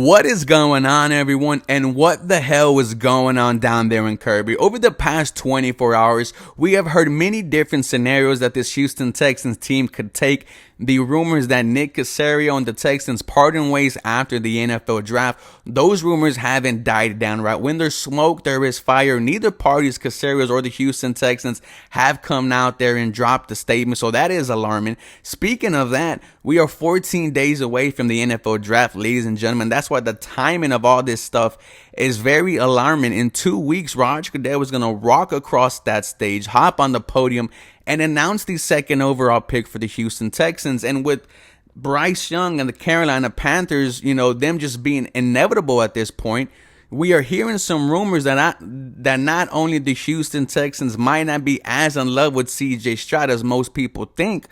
What is going on, everyone, and what the hell is going on down there in Kirby? Over the past 24 hours, we have heard many different scenarios that this Houston Texans team could take. The rumors that Nick Caserio and the Texans parting ways after the NFL draft, those rumors haven't died down, right? When there's smoke, there is fire. Neither parties, Caserio's or the Houston Texans, have come out there and dropped a statement, so that is alarming. Speaking of that, we are 14 days away from the NFL draft, ladies and gentlemen. That's why the timing of all this stuff is very alarming. In 2 weeks, Roger Goodell is going to walk across that stage, hop on the podium, and announce the second overall pick for the Houston Texans. And with Bryce Young and the Carolina Panthers, them just being inevitable at this point, we are hearing some rumors that not only the Houston Texans might not be as in love with C.J. Stroud as most people think,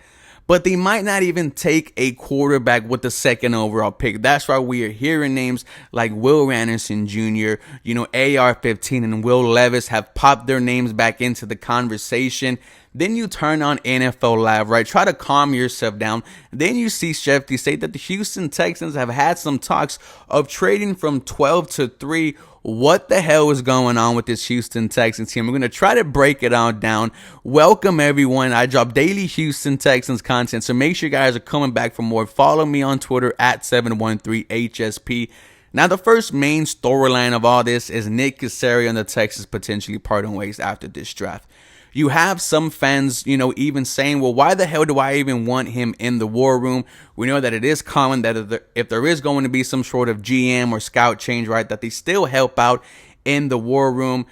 but they might not even take a quarterback with the second overall pick. That's why we are hearing names like Will Anderson Jr., AR-15 and Will Levis have popped their names back into the conversation. Then you turn on NFL Live, right? Try to calm yourself down. Then you see Shefty say that the Houston Texans have had some talks of trading from 12 to 3. What the hell is going on with this Houston Texans team? We're going to try to break it all down. Welcome, everyone. I drop daily Houston Texans content, so make sure you guys are coming back for more. Follow me on Twitter at 713HSP. Now, the first main storyline of all this is Nick Caserio and the Texans potentially parting ways after this draft. You have some fans, even saying, well, why the hell do I even want him in the war room? We know that it is common that if there is going to be some sort of GM or scout change, right, that they still help out in the war room.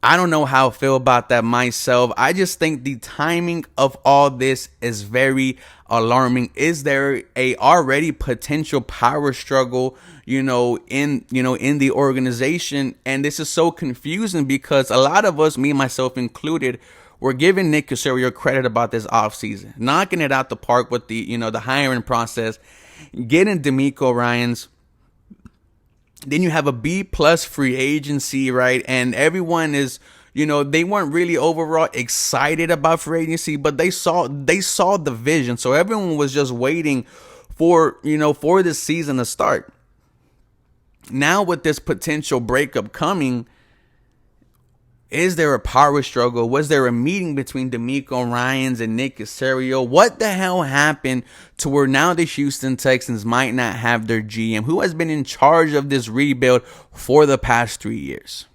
I don't know how I feel about that myself. I just think the timing of all this is very alarming. Is there a already potential power struggle, in the organization? And this is so confusing because a lot of us, me myself included, were giving Nick Caserio credit about this offseason, knocking it out the park with the hiring process, getting D'Amico Ryans. Then you have a B+ free agency, right? And everyone is, they weren't really overall excited about free agency, but they saw the vision. So everyone was just waiting for this season to start. Now with this potential breakup coming, is there a power struggle? Was there a meeting between D'Amico Ryans and Nick Caserio? What the hell happened to where now the Houston Texans might not have their GM, who has been in charge of this rebuild for the past 3 years?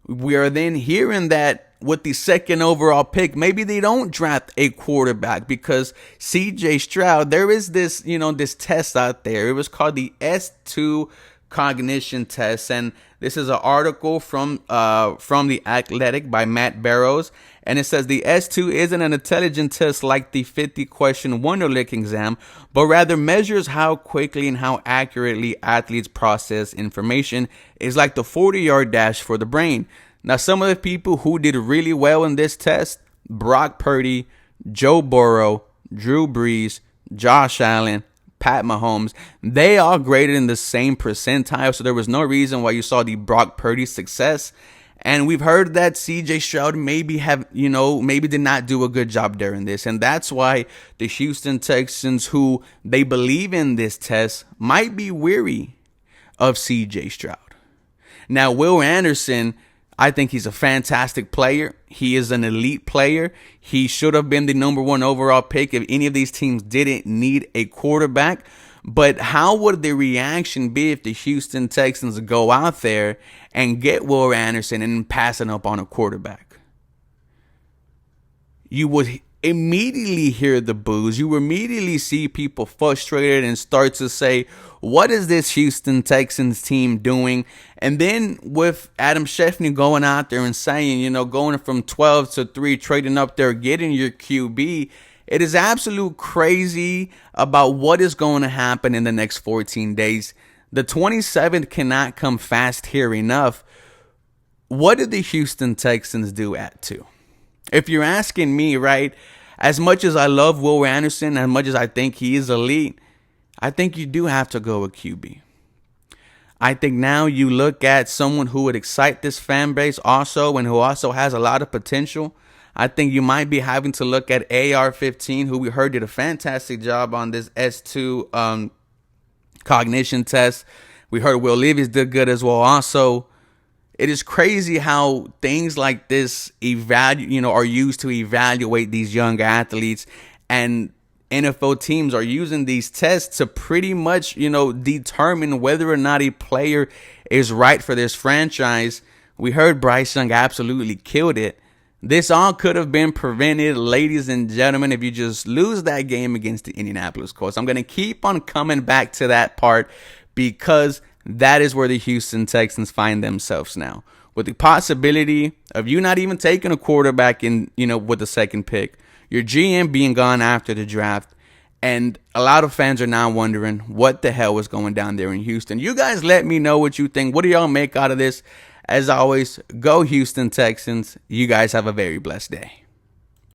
We are then hearing that with the second overall pick, maybe they don't draft a quarterback because C.J. Stroud, there is this, this test out there. It was called the S2 cognition test, and this is an article from The Athletic by Matt Barrows, and it says the S2 isn't an intelligence test like the 50-question Wonderlic exam, but rather measures how quickly and how accurately athletes process information. It's like the 40-yard dash for the brain. Now, some of the people who did really well in this test: Brock Purdy, Joe Burrow, Drew Brees, Josh Allen, Pat Mahomes, they all graded in the same percentile, so there was no reason why you saw the Brock Purdy success. And we've heard that C.J. Stroud maybe did not do a good job during this, and that's why the Houston Texans, who they believe in this test, might be weary of C.J. Stroud. Now, Will Anderson, I think he's a fantastic player. He is an elite player. He should have been the number 1 overall pick if any of these teams didn't need a quarterback. But how would the reaction be if the Houston Texans go out there and get Will Anderson and passing up on a quarterback? You would immediately hear the boos. You immediately see people frustrated and start to say, what is this Houston Texans team doing? And then with Adam Schefter going out there and saying, going from 12 to 3, trading up there, getting your QB, it is absolute crazy about what is going to happen in the next 14 days. The 27th cannot come fast here enough. What did the Houston Texans do at 2? If you're asking me, right, as much as I love Will Anderson, as much as I think he is elite, I think you do have to go with QB. I think now you look at someone who would excite this fan base also and who also has a lot of potential. I think you might be having to look at AR-15, who we heard did a fantastic job on this S2 cognition tests. We heard Will Levis did good as well. Also, it is crazy how things like this are used to evaluate these young athletes, and NFL teams are using these tests to pretty much, determine whether or not a player is right for this franchise. We heard Bryce Young absolutely killed it. This all could have been prevented, ladies and gentlemen, if you just lose that game against the Indianapolis Colts. I'm going to keep on coming back to that part because that is where the Houston Texans find themselves now, with the possibility of you not even taking a quarterback with the second pick, your GM being gone after the draft, and a lot of fans are now wondering what the hell was going down there in Houston. You guys let me know what you think. What do y'all make out of this? As always, go Houston Texans. You guys have a very blessed day.